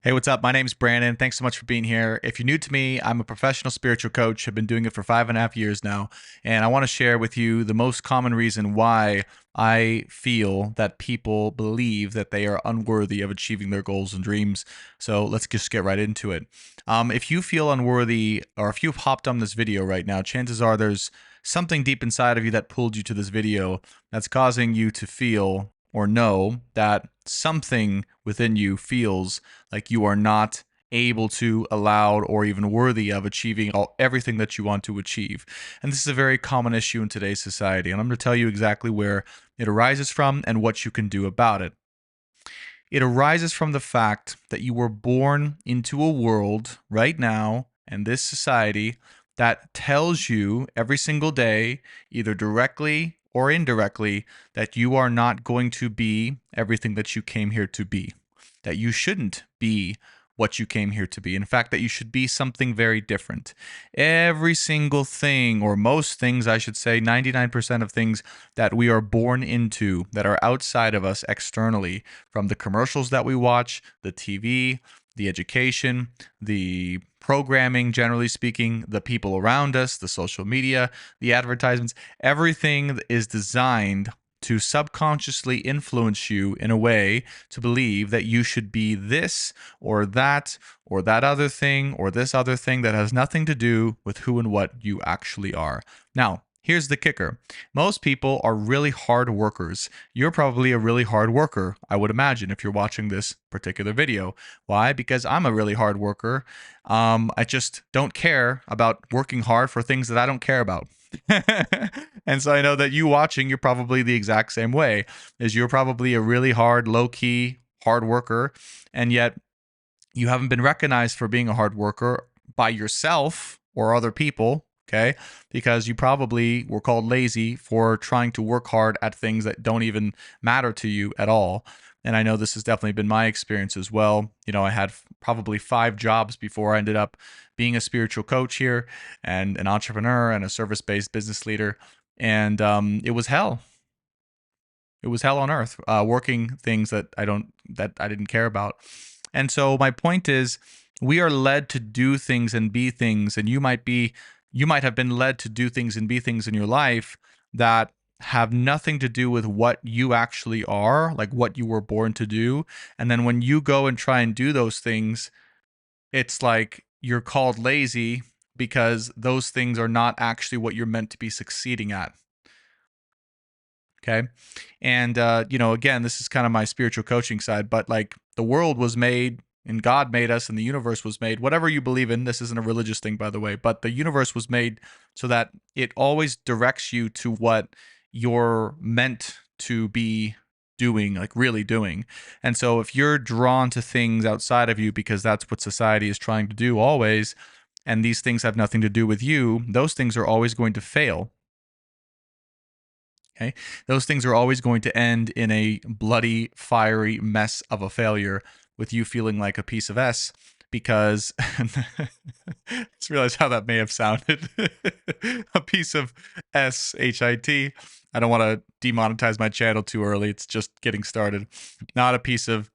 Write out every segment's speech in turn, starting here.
Hey, what's up? My name's Brandon. Thanks so much for being here. If you're new to me, I'm a professional spiritual coach. I've been doing it for 5.5 years now. And I want to share with you the most common reason why I feel that people believe that they are unworthy of achieving their goals and dreams. So let's just get right into it. If you feel unworthy, or if you've hopped on this video right now, chances are there's something deep inside of you that pulled you to this video that's causing you to feel or know that something within you feels like you are not able to, allowed, or even worthy of achieving everything that you want to achieve. And this is a very common issue in today's society. And I'm going to tell you exactly where it arises from and what you can do about it. It arises from the fact that you were born into a world right now and this society that tells you every single day, either directly or indirectly, that you are not going to be everything that you came here to be, that you shouldn't be what you came here to be. In fact, that you should be something very different. Every single thing, or most things, I should say, 99% of things that we are born into that are outside of us externally, from the commercials that we watch, the TV, the education, the programming, generally speaking, the people around us, the social media, the advertisements, everything is designed to subconsciously influence you in a way to believe that you should be this or that other thing or this other thing that has nothing to do with who and what you actually are. Now, here's the kicker. Most people are really hard workers. You're probably a really hard worker, I would imagine, if you're watching this particular video. Why? Because I'm a really hard worker. I just don't care about working hard for things that I don't care about. And so I know that you watching, you're probably the exact same way. Is you're probably a really hard, low-key, hard worker, and yet you haven't been recognized for being a hard worker by yourself or other people, okay? Because you probably were called lazy for trying to work hard at things that don't even matter to you at all. And I know this has definitely been my experience as well. You know, I had probably 5 jobs before I ended up being a spiritual coach here and an entrepreneur and a service-based business leader. And it was hell. It was hell on earth, working things that I didn't care about. And so my point is, we are led to do things and be things, and you might have been led to do things and be things in your life that have nothing to do with what you actually are, like what you were born to do. And then when you go and try and do those things, it's like you're called lazy because those things are not actually what you're meant to be succeeding at. Okay. And, again, this is kind of my spiritual coaching side, but like the world was made and God made us and the universe was made, whatever you believe in. This isn't a religious thing, by the way, but the universe was made so that it always directs you to what you're meant to be doing, like really doing. And so if you're drawn to things outside of you because that's what society is trying to do always, and these things have nothing to do with you, those things are always going to fail. Okay. Those things are always going to end in a bloody, fiery mess of a failure with you feeling like a piece of S because just realize how that may have sounded. A piece of SHIT. I don't want to demonetize my channel too early. It's just getting started. Not a piece of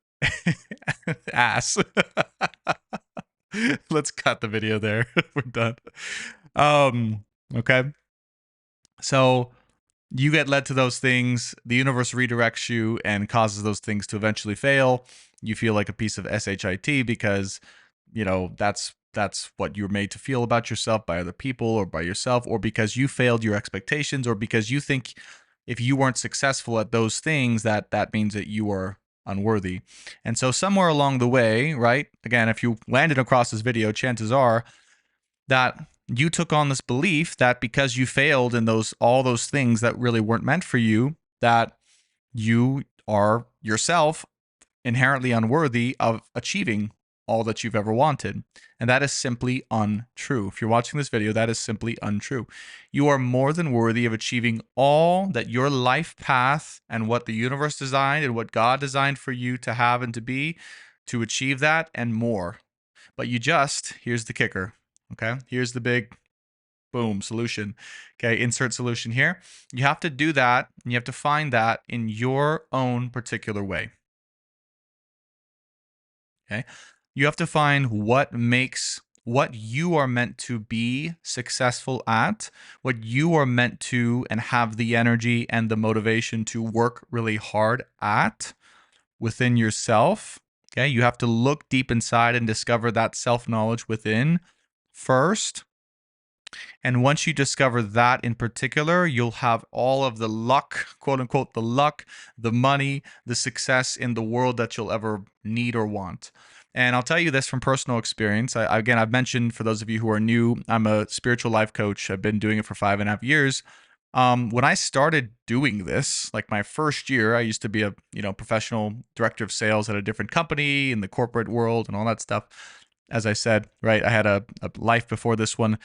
ass. Let's cut the video there. We're done. Okay. So you get led to those things, the universe redirects you and causes those things to eventually fail. You feel like a piece of shit because that's what you're made to feel about yourself by other people or by yourself, or because you failed your expectations, or because you think if you weren't successful at those things that means that you are unworthy. And so somewhere along the way, right, again, if you landed across this video, chances are that you took on this belief that because you failed in all those things that really weren't meant for you, that you are yourself inherently unworthy of achieving all that you've ever wanted. And that is simply untrue. If you're watching this video, that is simply untrue. You are more than worthy of achieving all that your life path and what the universe designed and what God designed for you to have and to be, to achieve that and more. But here's the kicker. Okay. Here's the big boom solution. Okay. Insert solution here. You have to do that and you have to find that in your own particular way. Okay. You have to find what you are meant to be successful at, what you are meant to and have the energy and the motivation to work really hard at within yourself. Okay, you have to look deep inside and discover that self-knowledge within first. And once you discover that in particular, you'll have all of the luck, quote unquote, the luck, the money, the success in the world that you'll ever need or want. And I'll tell you this from personal experience. Again, I've mentioned, for those of you who are new, I'm a spiritual life coach. I've been doing it for 5.5 years. When I started doing this, like my first year, I used to be a professional director of sales at a different company in the corporate world and all that stuff. As I said, right, I had a life before this one.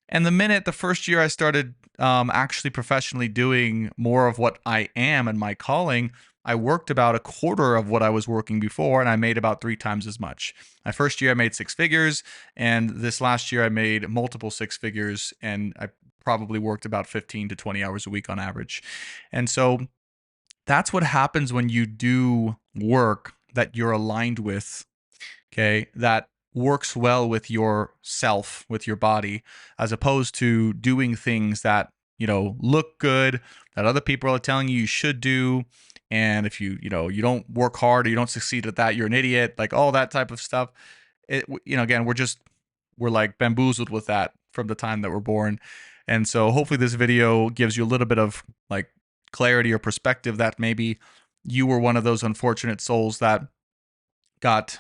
And the first year I started actually professionally doing more of what I am and my calling, I worked about a quarter of what I was working before, and I made about 3 times as much. My first year I made 6 figures, and this last year I made multiple 6 figures, and I probably worked about 15 to 20 hours a week on average. And so that's what happens when you do work that you're aligned with, okay, that works well with yourself, with your body, as opposed to doing things that, look good, that other people are telling you should do. And if you don't work hard or you don't succeed at that, you're an idiot, like all that type of stuff. Again, we're like bamboozled with that from the time that we're born. And so hopefully this video gives you a little bit of like clarity or perspective that maybe you were one of those unfortunate souls that got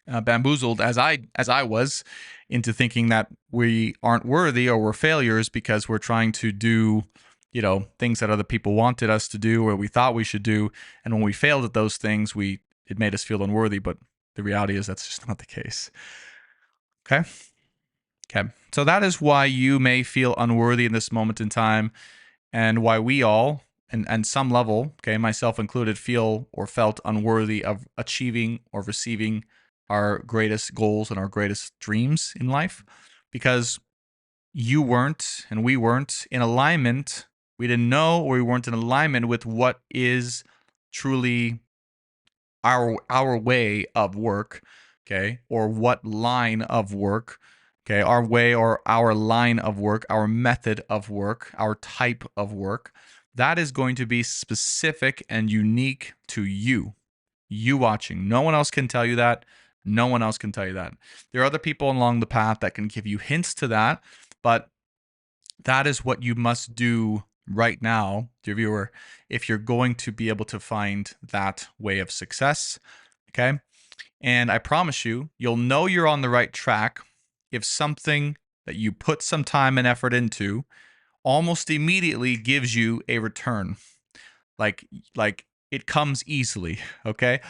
bamboozled as I was into thinking that we aren't worthy or we're failures because we're trying to do things that other people wanted us to do or we thought we should do, and when we failed at those things it made us feel unworthy. But the reality is that's just not the case. Okay, so that is why you may feel unworthy in this moment in time, and why we all, and some level, okay, myself included, feel or felt unworthy of achieving or receiving our greatest goals and our greatest dreams in life, because you weren't and we weren't in alignment. We didn't know, or we weren't in alignment with what is truly our way of work, okay, or what line of work, okay, our way or our line of work, our method of work, our type of work. That is going to be specific and unique to you watching. No one else can tell you that. No one else can tell you that. There are other people along the path that can give you hints to that, but that is what you must do right now, dear viewer, if you're going to be able to find that way of success. Okay. And I promise you, you'll know you're on the right track if something that you put some time and effort into almost immediately gives you a return. Like it comes easily, okay?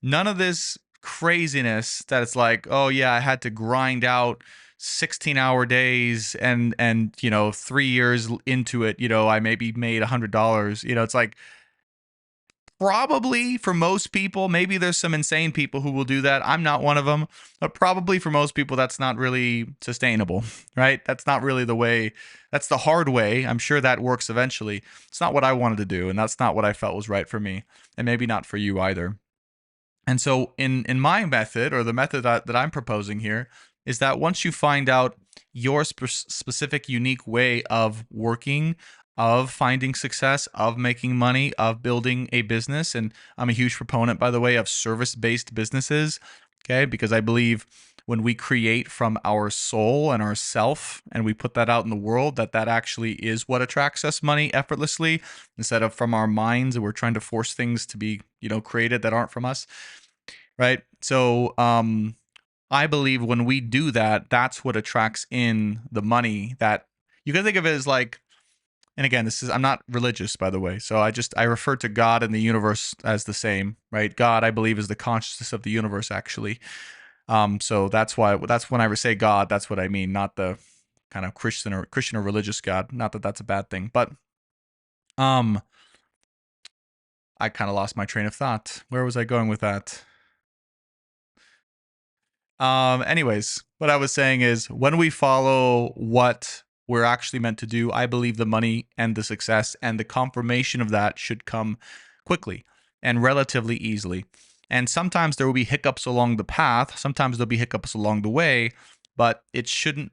None of this craziness that it's like, oh yeah, I had to grind out 16-hour days and 3 years into it, I maybe made $100. It's like, probably for most people, maybe there's some insane people who will do that. I'm not one of them, but probably for most people, that's not really sustainable, right? That's not really the way. That's the hard way. I'm sure that works eventually. It's not what I wanted to do, and that's not what I felt was right for me, and maybe not for you either. And so in my method, or the method that I'm proposing here, is that once you find out your specific, unique way of working, of finding success, of making money, of building a business, and I'm a huge proponent, by the way, of service-based businesses, okay? Because I believe when we create from our soul and our self and we put that out in the world, that actually is what attracts us money effortlessly, instead of from our minds and we're trying to force things to be created that aren't from us, right? So I believe when we do that, that's what attracts in the money. That you can think of it as like, and again, I'm not religious, by the way, so I refer to God and the universe as the same, right? God, I believe, is the consciousness of the universe, actually. So that's when I say God, that's what I mean, not the kind of Christian or religious God. Not that that's a bad thing, but I kind of lost my train of thought. Where was I going with that? Anyways, what I was saying is, when we follow what we're actually meant to do, I believe the money and the success and the confirmation of that should come quickly and relatively easily. And sometimes there will be hiccups along the path. Sometimes there'll be hiccups along the way, but it shouldn't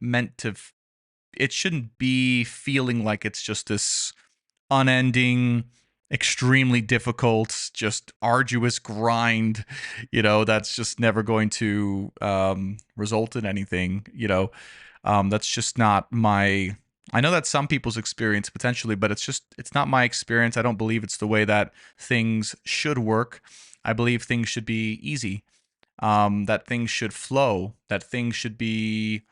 be feeling like it's just this unending, extremely difficult, just arduous grind, that's just never going to result in anything. That's just not my. I know that's some people's experience potentially, but it's not my experience. I don't believe it's the way that things should work. I believe things should be easy. That things should flow. That things should be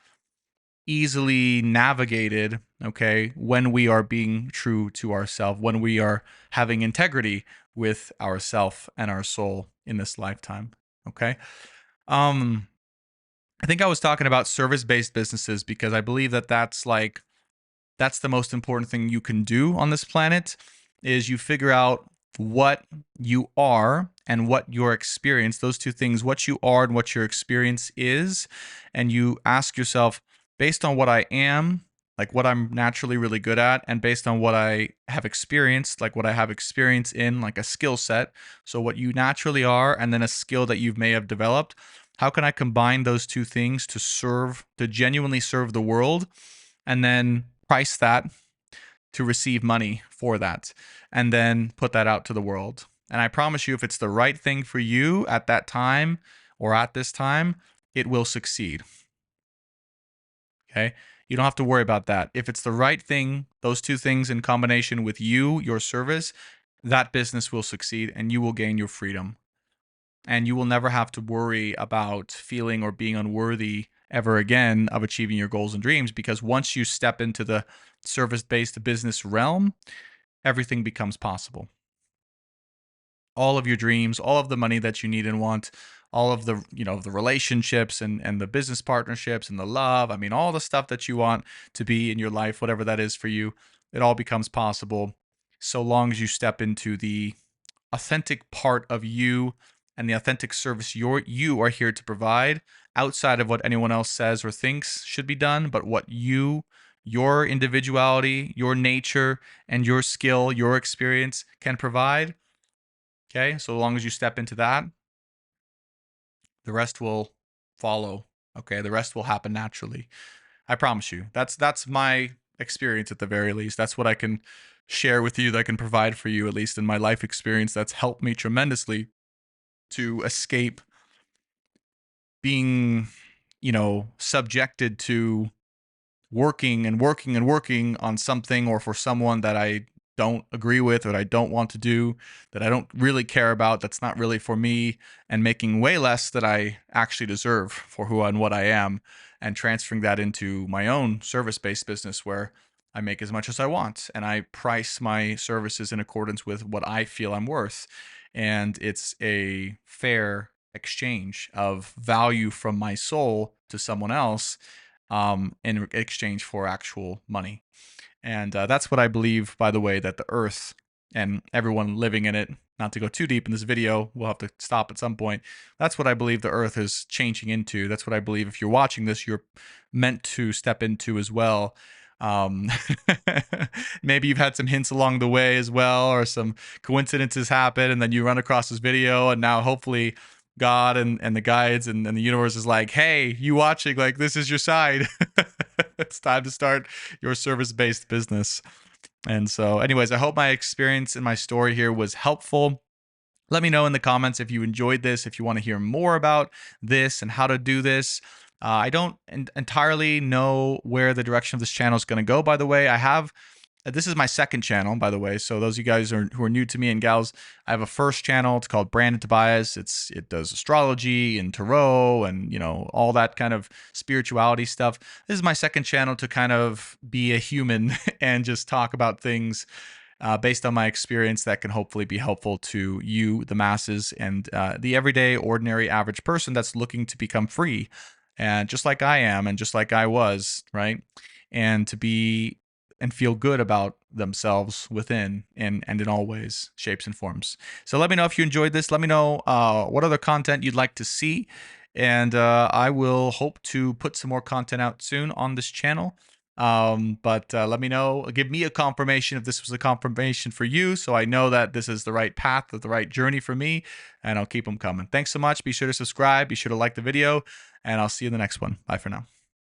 easily navigated, okay, when we are being true to ourselves, when we are having integrity with ourself and our soul in this lifetime, okay? Um I think I was talking about service-based businesses because I believe that that's the most important thing you can do on this planet is you figure out what you are and what your experience, those two things, what you are and what your experience is, and you ask yourself, based on what I am, like what I'm naturally really good at, and based on what I have experienced, like what I have experience in, like a skill set, so what you naturally are and then a skill that you may have developed, how can I combine those two things to genuinely serve the world, and then price that to receive money for that, and then put that out to the world. And I promise you, if it's the right thing for you at that time or at this time, it will succeed. Okay? You don't have to worry about that. If it's the right thing, those two things in combination with you, your service, that business will succeed and you will gain your freedom. And you will never have to worry about feeling or being unworthy ever again of achieving your goals and dreams, because once you step into the service-based business realm, everything becomes possible. All of your dreams, all of the money that you need and want, all of the, the relationships and the business partnerships and the love, I mean, all the stuff that you want to be in your life, whatever that is for you, it all becomes possible so long as you step into the authentic part of you and the authentic service you are here to provide, outside of what anyone else says or thinks should be done, but what your individuality, your nature, and your skill, your experience can provide. Okay, so long as you step into that, the rest will follow. Okay, the rest will happen naturally. I promise you. That's my experience at the very least. That's what I can share with you, that I can provide for you, at least in my life experience. That's helped me tremendously to escape being, subjected to working and working and working on something or for someone that I don't agree with, or that I don't want to do, that I don't really care about, that's not really for me, and making way less that I actually deserve for who and what I am, and transferring that into my own service-based business where I make as much as I want and I price my services in accordance with what I feel I'm worth. And it's a fair exchange of value from my soul to someone else, in exchange for actual money. And that's what I believe, by the way, that the earth and everyone living in it, not to go too deep in this video, we'll have to stop at some point. That's what I believe the earth is changing into. That's what I believe if you're watching this, you're meant to step into as well. Um, Maybe you've had some hints along the way as well, or some coincidences happen, and then you run across this video, and now hopefully God and the guides and the universe is like, hey, you watching, like, this is your side. It's time to start your service-based business. And so, anyways, I hope my experience and my story here was helpful. Let me know in the comments if you enjoyed this, if you want to hear more about this and how to do this. I don't entirely know where the direction of this channel is going to go, by the way. This is my second channel, by the way. So those of you guys who are new to me and gals, I have a first channel. It's called Brandon Tobias. It does astrology and tarot and all that kind of spirituality stuff. This is my second channel to kind of be a human and just talk about things based on my experience that can hopefully be helpful to you, the masses, and the everyday, ordinary, average person that's looking to become free, and just like I am, and just like I was, right? And to be and feel good about themselves within and in all ways, shapes, and forms. So let me know if you enjoyed this. Let me know what other content you'd like to see. And I will hope to put some more content out soon on this channel. But let me know, give me a confirmation if this was a confirmation for you, so I know that this is the right path, the right journey for me, and I'll keep them coming. Thanks so much. Be sure to subscribe. Be sure to like the video, and I'll see you in the next one. Bye for now.